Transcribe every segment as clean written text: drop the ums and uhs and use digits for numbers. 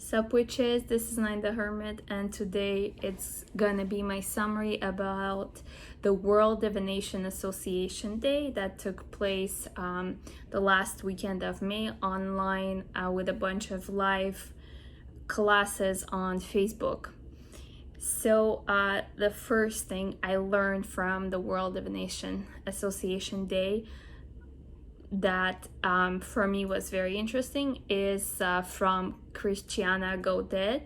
Sup witches, this is the Hermit, and today it's gonna be my summary about the World Divination Association Day that took place the last weekend of May online with a bunch of live classes on Facebook. So the first thing I learned from the World Divination Association Day that for me was very interesting is from Christiana Gaudet,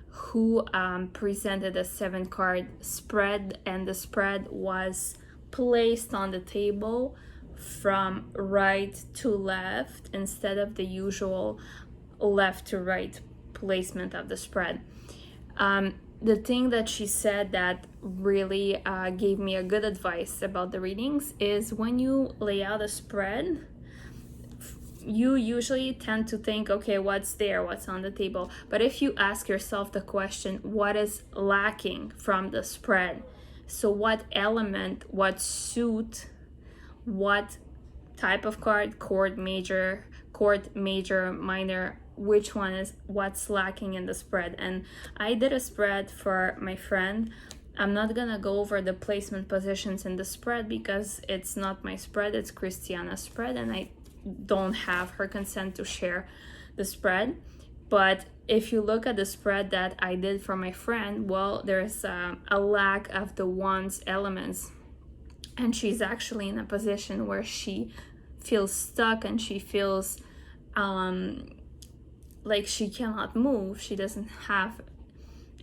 who presented a 7-card spread, and the spread was placed on the table from right to left instead of the usual left to right placement of the spread. The thing that she said that really gave me a good advice about the readings is when you lay out a spread, you usually tend to think, okay, what's there, what's on the table? But if you ask yourself the question, what is lacking from the spread? So what element, what suit, what type of card, chord major, minor, which one is what's lacking in the spread? And I did a spread for my friend. I'm not gonna go over the placement positions in the spread because it's not my spread, it's Christiana's spread, and I don't have her consent to share the spread. But if you look at the spread that I did for my friend, well, there's a lack of the wands elements, and she's actually in a position where she feels stuck and she feels like she cannot move. She doesn't have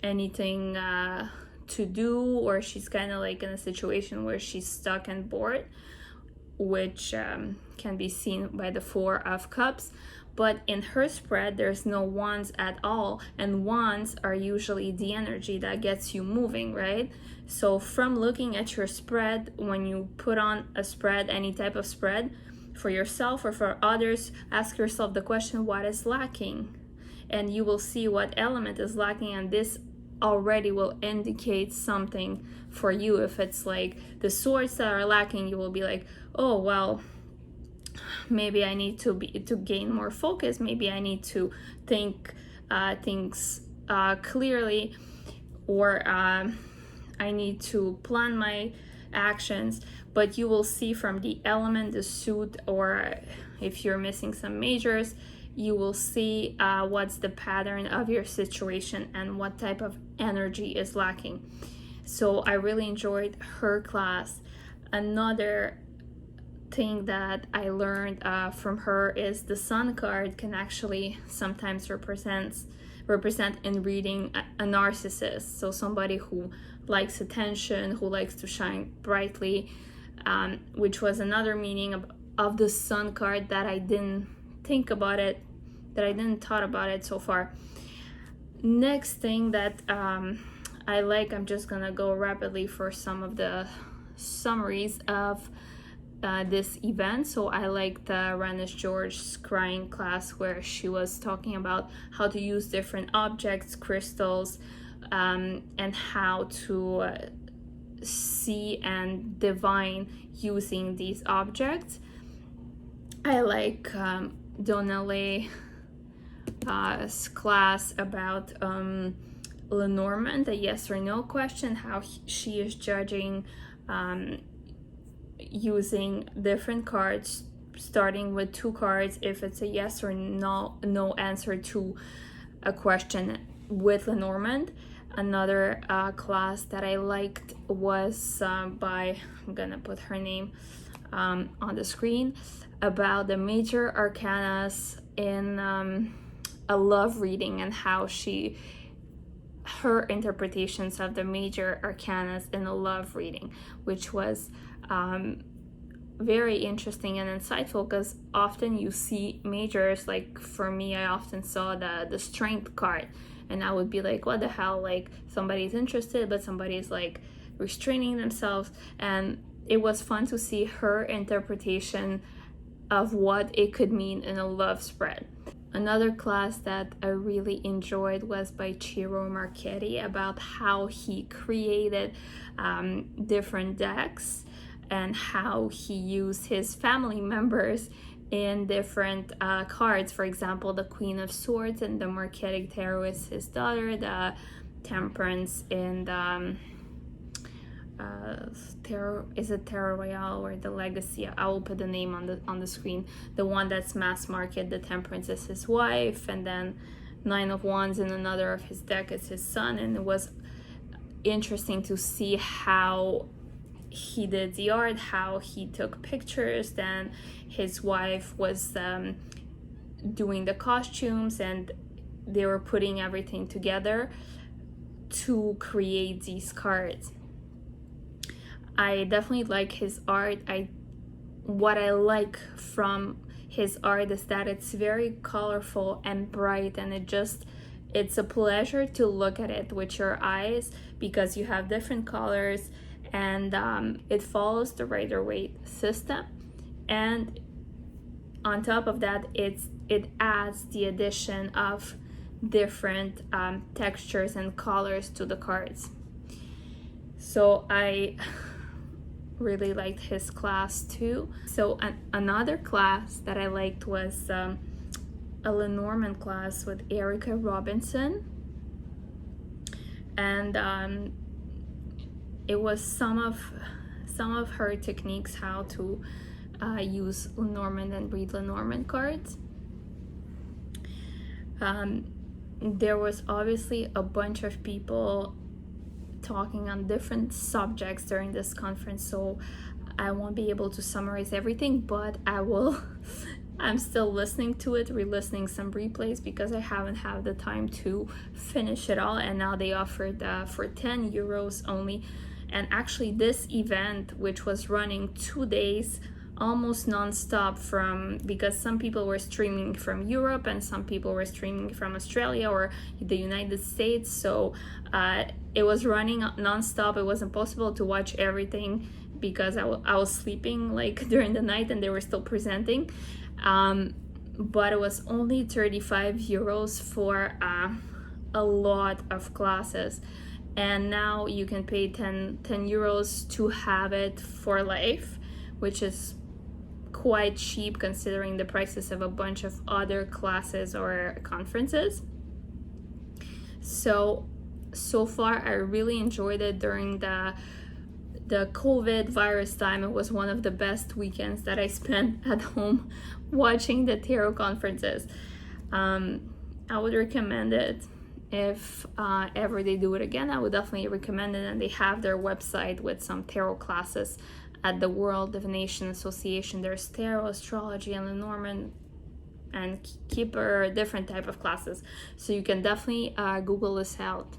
anything to do, or she's kind of like in a situation where she's stuck and bored, which can be seen by the 4 of Cups. But in her spread, there's no wands at all, and wands are usually the energy that gets you moving, right? So from looking at your spread, when you put on a spread, any type of spread, for yourself or for others, ask yourself the question, what is lacking? And you will see what element is lacking, and this already will indicate something for you. If it's like the swords that are lacking, you will be like, oh well, maybe I need to gain more focus, maybe I need to think things clearly, or I need to plan my actions. But you will see from the element, the suit, or if you're missing some majors, you will see what's the pattern of your situation and what type of energy is lacking. So I really enjoyed her class. Another thing that I learned from her is the Sun card can actually sometimes represent in reading a narcissist, so somebody who likes attention, who likes to shine brightly, which was another meaning of the Sun card that I didn't think about it, that I didn't thought about it so far. Next thing that I like, I'm just gonna go rapidly for some of the summaries of this event. So I liked Ranish George's scrying class, where she was talking about how to use different objects, crystals, and how to see and divine using these objects. I like Donnelly's class about Lenormand, the yes or no question, how she is judging using different cards, starting with 2 cards if it's a yes or no answer to a question with Lenormand. Another class that I liked was by, I'm gonna put her name on the screen, about the major arcanas in a love reading, and how her interpretations of the major arcanas in a love reading, which was very interesting and insightful, because often you see majors, like for me, I often saw the strength card, and I would be like, what the hell, like somebody's interested but somebody's like restraining themselves. And it was fun to see her interpretation of what it could mean in a love spread. Another class that I really enjoyed was by Ciro Marchetti, about how he created different decks and how he used his family members in different cards. For example, the Queen of Swords and the Mercatic Tarot is his daughter, the Temperance in the Tarot, is it Tarot Royale or the Legacy? I will put the name on the screen. The one that's mass market, the Temperance is his wife, and then Nine of Wands in another of his deck is his son. And it was interesting to see how he did the art, how he took pictures. Then his wife was doing the costumes, and they were putting everything together to create these cards. I definitely like his art. What I like from his art is that it's very colorful and bright, and it's a pleasure to look at it with your eyes, because you have different colors, and it follows the Rider-Waite system. And on top of that, it adds the addition of different textures and colors to the cards. So I really liked his class too. So another class that I liked was a Lenormand class with Erica Robinson, and it was some of her techniques how to use Lenormand and read Lenormand cards. There was obviously a bunch of people talking on different subjects during this conference, so I won't be able to summarize everything, but I will. I'm still listening to it, re-listening some replays, because I haven't had the time to finish it all. And now they offered for 10 euros only. And actually this event, which was running 2 days almost non-stop, because some people were streaming from Europe and some people were streaming from Australia or the United States, so it was running non-stop. It was impossible to watch everything because I was sleeping like during the night, and they were still presenting, but it was only 35 euros for a lot of classes. And now you can pay 10 euros to have it for life, which is quite cheap considering the prices of a bunch of other classes or conferences. So far I really enjoyed it. During the COVID virus time, it was one of the best weekends that I spent at home watching the tarot conferences. I would recommend it. If ever they do it again, I would definitely recommend it. And they have their website with some tarot classes at the World Divination Association. There's tarot, astrology, and Lenormand and Keeper, different type of classes. So you can definitely Google this out.